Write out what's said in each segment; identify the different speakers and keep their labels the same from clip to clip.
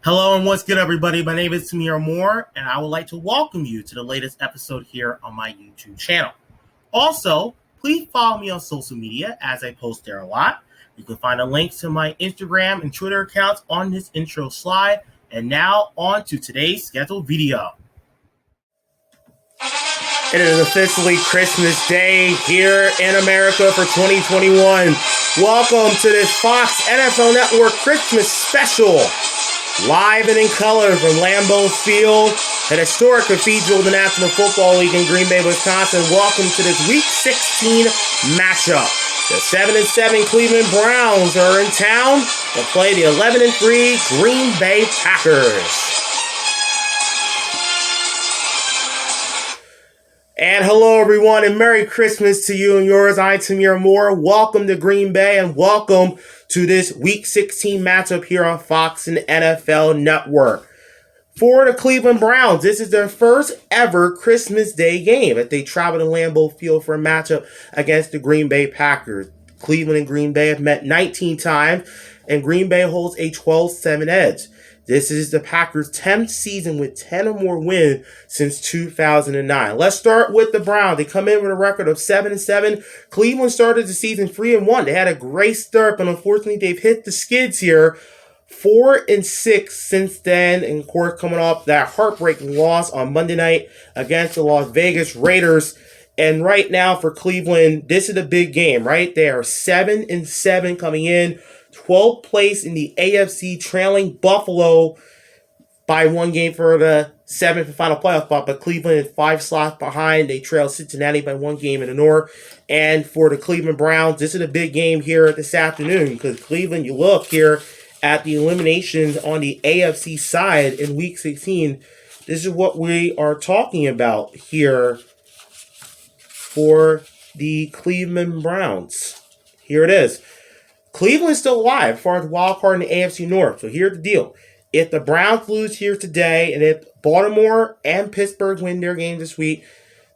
Speaker 1: Hello and what's good, everybody? My name is Tamir Moore, and I would like to welcome you to the latest episode here on my YouTube channel. Also, please follow me on social media as I post there a lot. You can find the links to my Instagram and Twitter accounts on this intro slide. And now on to today's scheduled video. It is officially Christmas Day here in America for 2021. Welcome to this Fox NFL Network Christmas Special. Live and in color from Lambeau Field, an historic cathedral of the National Football League in Green Bay, Wisconsin. Welcome to this Week 16 matchup. The 7-7 Cleveland Browns are in town to play the 11-3 Green Bay Packers. And hello, everyone, and Merry Christmas to you and yours. I'm Tamir Moore. Welcome to Green Bay, and welcome to this Week 16 matchup here on Fox and NFL Network. For the Cleveland Browns, this is their first ever Christmas Day game that they travel to Lambeau Field for a matchup against the Green Bay Packers. Cleveland and Green Bay have met 19 times, and Green Bay holds a 12-7 edge. This is the Packers' 10th season with 10 or more wins since 2009. Let's start with the Browns. They come in with a record of 7-7. Cleveland started the season 3-1. They had a great start, but unfortunately they've hit the skids here. 4-6 since then, and of course coming off that heartbreaking loss on Monday night against the Las Vegas Raiders. And right now for Cleveland, this is a big game, right? They are 7-7 coming in. 12th place in the AFC, trailing Buffalo by one game for the 7th and final playoff spot, but Cleveland is 5 slots behind. They trail Cincinnati by one game in the North. And for the Cleveland Browns, this is a big game here this afternoon because Cleveland, you look here at the eliminations on the AFC side in Week 16. This is what we are talking about here for the Cleveland Browns. Here it is. Cleveland's still alive as far as wild card in the AFC North. So here's the deal. If the Browns lose here today, and if Baltimore and Pittsburgh win their game this week,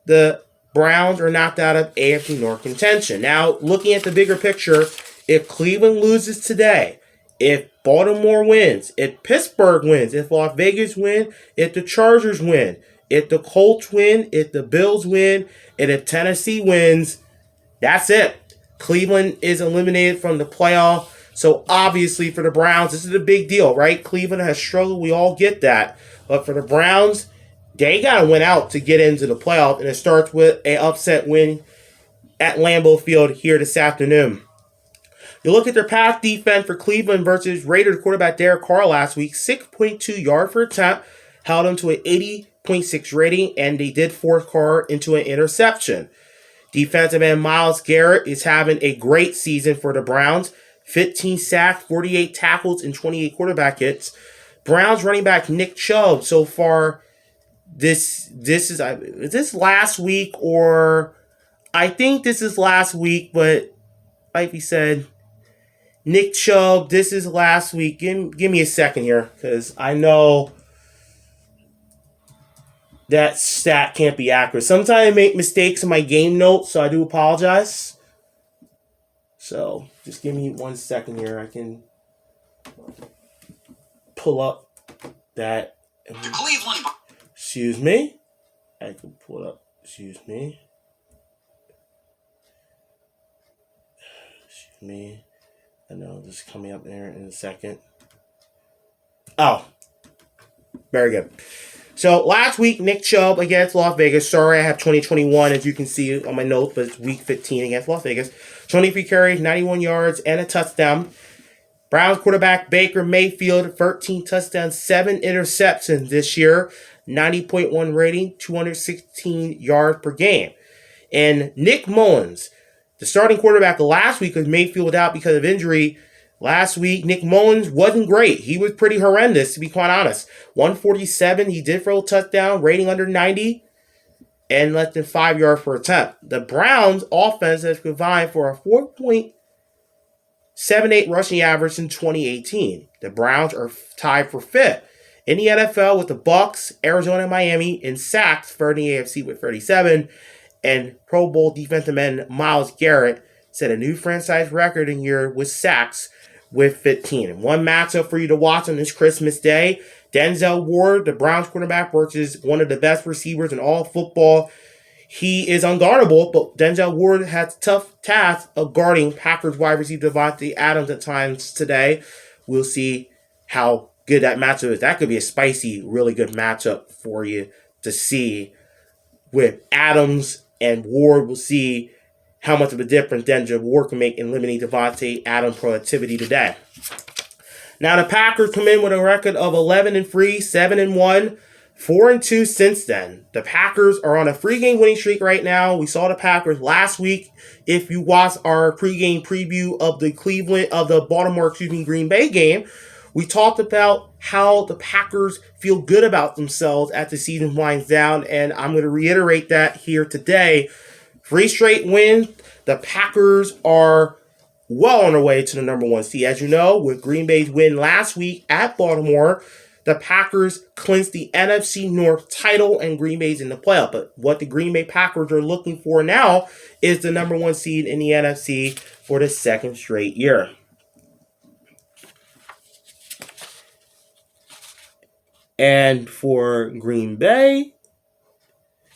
Speaker 1: the Browns are knocked out of AFC North contention. Now, looking at the bigger picture, if Cleveland loses today, if Baltimore wins, if Pittsburgh wins, if Las Vegas win, if the Chargers win, if the Colts win, if the Bills win, and if Tennessee wins, that's it. Cleveland is eliminated from the playoff. So obviously for the Browns, this is a big deal, right? Cleveland has struggled. We all get that. But for the Browns, they got to win out to get into the playoff. And it starts with an upset win at Lambeau Field here this afternoon. You look at their pass defense for Cleveland versus Raiders quarterback Derek Carr last week. 6.2 yards per attempt. Held them to an 80.6 rating. And they did force Carr into an interception. Defensive end Myles Garrett is having a great season for the Browns. 15 sacks, 48 tackles, and 28 quarterback hits. Browns running back Nick Chubb so far. Is this last week, or I think this is last week, but like we said, Nick Chubb, this is last week. Give me a second here, because I know that stat can't be accurate. Sometimes I make mistakes in my game notes, so I do apologize. So, just give me 1 second here. I can pull up that. Cleveland. Excuse me. I can pull it up. Excuse me. I know this is coming up there in a second. Oh. Very good. So, last week, Nick Chubb against Las Vegas. Sorry, I have 2021, as you can see on my notes, but it's Week 15 against Las Vegas. 23 carries, 91 yards, and a touchdown. Browns quarterback Baker Mayfield, 13 touchdowns, 7 interceptions this year. 90.1 rating, 216 yards per game. And Nick Mullins, the starting quarterback last week, because Mayfield was out because of injury. Last week, Nick Mullins wasn't great. He was pretty horrendous, to be quite honest. 147, he did throw a touchdown, rating under 90, and less than 5 yards per attempt. The Browns' offense has combined for a 4.78 rushing average in 2018. The Browns are tied for 5th in the NFL with the Bucs, Arizona, and Miami in sacks, third in the AFC with 37, and Pro Bowl defensive end Myles Garrett set a new franchise record in year with sacks with 15. And one matchup for you to watch on this Christmas Day, Denzel Ward, the Browns quarterback, versus one of the best receivers in all football. He is unguardable, but Denzel Ward has a tough task of guarding Packers wide receiver Davante Adams at times today. We'll see how good that matchup is. That could be a spicy, really good matchup for you to see with Adams and Ward. We'll see how much of a difference Denzel Ward can make in limiting Davante Adams' productivity today. Now the Packers come in with a record of 11-3, 7-1, 4-2 since then. The Packers are on a three-game winning streak right now. We saw the Packers last week. If you watched our pregame preview of the Green Bay game, we talked about how the Packers feel good about themselves as the season winds down, and I'm going to reiterate that here today. 3 straight wins. The Packers are well on their way to the number 1 seed. As you know, with Green Bay's win last week at Baltimore, the Packers clinched the NFC North title and Green Bay's in the playoff. But what the Green Bay Packers are looking for now is the number 1 seed in the NFC for the second straight year. And for Green Bay,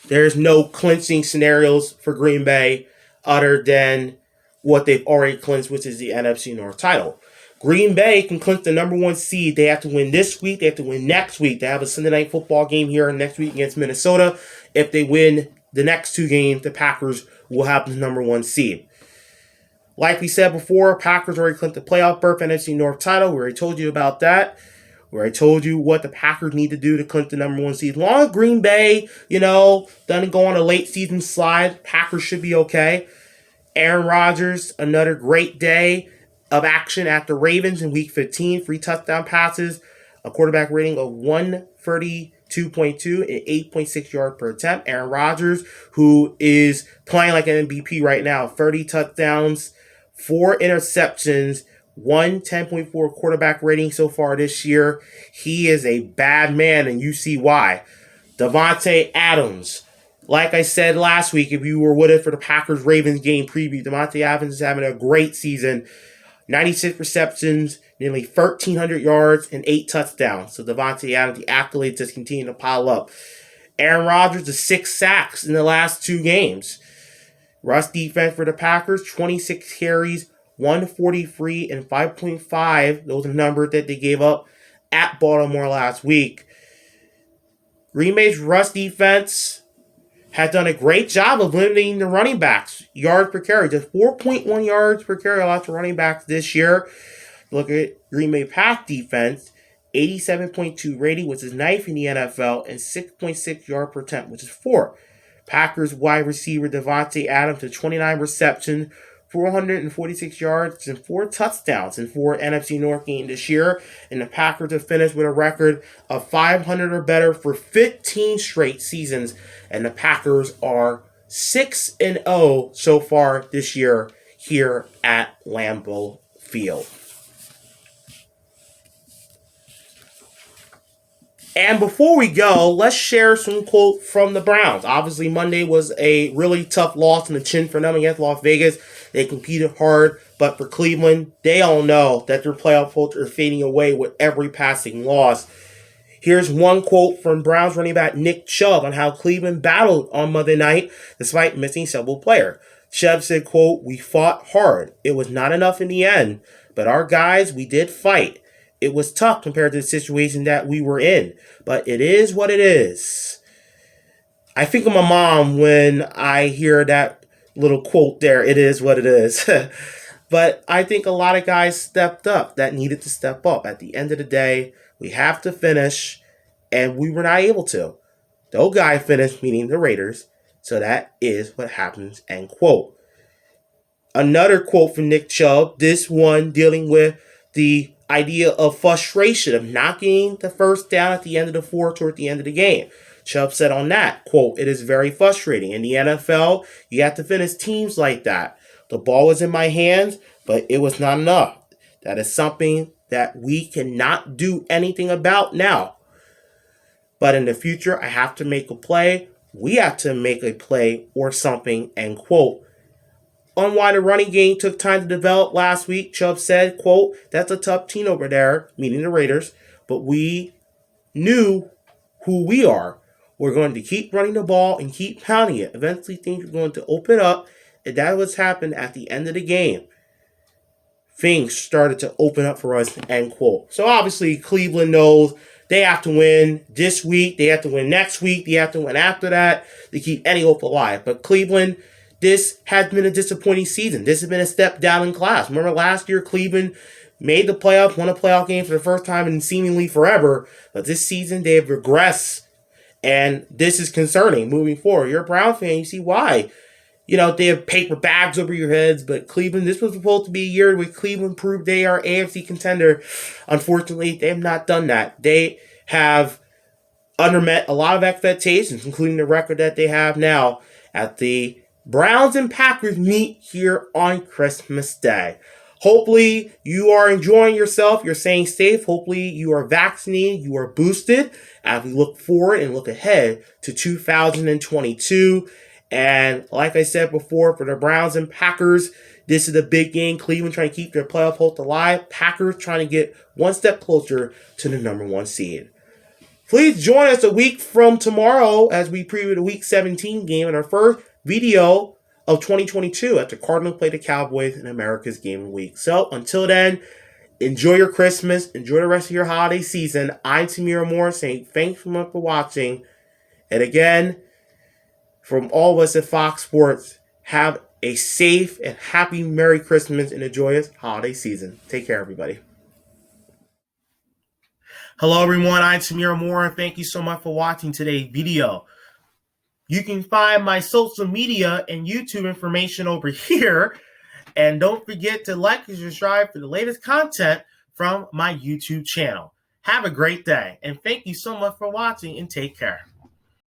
Speaker 1: there's no clinching scenarios for Green Bay other than what they've already clinched, which is the NFC North title. Green Bay can clinch the number 1 seed. They have to win this week. They have to win next week. They have a Sunday night football game here next week against Minnesota. If they win the next 2 games, the Packers will have the number 1 seed. Like we said before, Packers already clinched the playoff berth, NFC North title. We already told you about that. Where I told you what the Packers need to do to clinch the number 1 seed. As long as Green Bay, doesn't go on a late season slide, Packers should be okay. Aaron Rodgers, another great day of action at the Ravens in Week 15. 3 touchdown passes, a quarterback rating of 132.2 and 8.6 yards per attempt. Aaron Rodgers, who is playing like an MVP right now, 30 touchdowns, 4 interceptions, 10.4 quarterback rating so far this year. He is a bad man, and you see why. Davante Adams. Like I said last week, if you were with it for the Packers-Ravens game preview, Davante Adams is having a great season. 96 receptions, nearly 1,300 yards, and 8 touchdowns. So Davante Adams, the accolades just continue to pile up. Aaron Rodgers, the 6 sacks in the last 2 games. Rush defense for the Packers, 26 carries, 143 and 5.5. Those are numbers that they gave up at Baltimore last week. Green Bay's rush defense has done a great job of limiting the running backs. Yards per carry, just 4.1 yards per carry allowed to running backs this year. Look at Green Bay pass defense, 87.2 rating, which is 9th in the NFL, and 6.6 yards per attempt, which is 4th. Packers wide receiver Davante Adams to 29 receptions, 446 yards and 4 touchdowns in 4 NFC North games this year. And the Packers have finished with a record of 500 or better for 15 straight seasons. And the Packers are 6-0 so far this year here at Lambeau Field. And before we go, let's share some quote from the Browns. Obviously, Monday was a really tough loss in the chin for them against Las Vegas. They competed hard, but for Cleveland, they all know that their playoff hopes are fading away with every passing loss. Here's one quote from Browns running back Nick Chubb on how Cleveland battled on Monday night despite missing several players. Chubb said, quote, "We fought hard. It was not enough in the end, but our guys, we did fight. It was tough compared to the situation that we were in, but it is what it is." I think of my mom when I hear that little quote there, "It is what it is." But I think a lot of guys stepped up that needed to step up. At the end of the day, we have to finish, and we were not able to. Those guys finished, meaning the Raiders, so that is what happens, end quote. Another quote from Nick Chubb, this one dealing with the idea of frustration of not getting the first down at the end of the fourth or at the end of the game. Chubb said on that, quote, "It is very frustrating. In the NFL, you have to finish teams like that. The ball was in my hands, but it was not enough. That is something that we cannot do anything about now. But in the future, I have to make a play. We have to make a play or something," end quote. on why the running game took time to develop last week. Chubb said, quote, "That's a tough team over there," meaning the Raiders, "but we knew who we are. We're going to keep running the ball and keep pounding it. Eventually things are going to open up," and that was happened at the end of the game. Things started to open up for us, end quote. So obviously Cleveland knows they have to win this week. They have to win next week. They have to win after that to keep any hope alive. But Cleveland, this has been a disappointing season. This has been a step down in class. Remember last year, Cleveland made the playoffs, won a playoff game for the first time in seemingly forever. But this season, they have regressed. And this is concerning moving forward. You're a Brown fan, you see why. They have paper bags over your heads, but Cleveland, this was supposed to be a year where Cleveland proved they are AFC contender. Unfortunately, they have not done that. They have undermet a lot of expectations, including the record that they have now at the Browns and Packers meet here on Christmas Day. Hopefully, you are enjoying yourself. You're staying safe. Hopefully, you are vaccinated. You are boosted as we look forward and look ahead to 2022. And like I said before, for the Browns and Packers, this is a big game. Cleveland trying to keep their playoff hopes alive. Packers trying to get one step closer to the number 1 seed. Please join us a week from tomorrow as we preview the Week 17 game in our first video of 2022 at the Cardinals play the Cowboys in America's Game of the Week. So until then, enjoy your Christmas. Enjoy the rest of your holiday season. I'm Tamir Moore saying thanks so much for watching. And again, from all of us at Fox Sports, have a safe and happy Merry Christmas and a joyous holiday season. Take care, everybody. Hello, everyone. I'm Tamir Moore, and thank you so much for watching today's video. You can find my social media and YouTube information over here. And don't forget to like and subscribe for the latest content from my YouTube channel. Have a great day, and thank you so much for watching, and take care.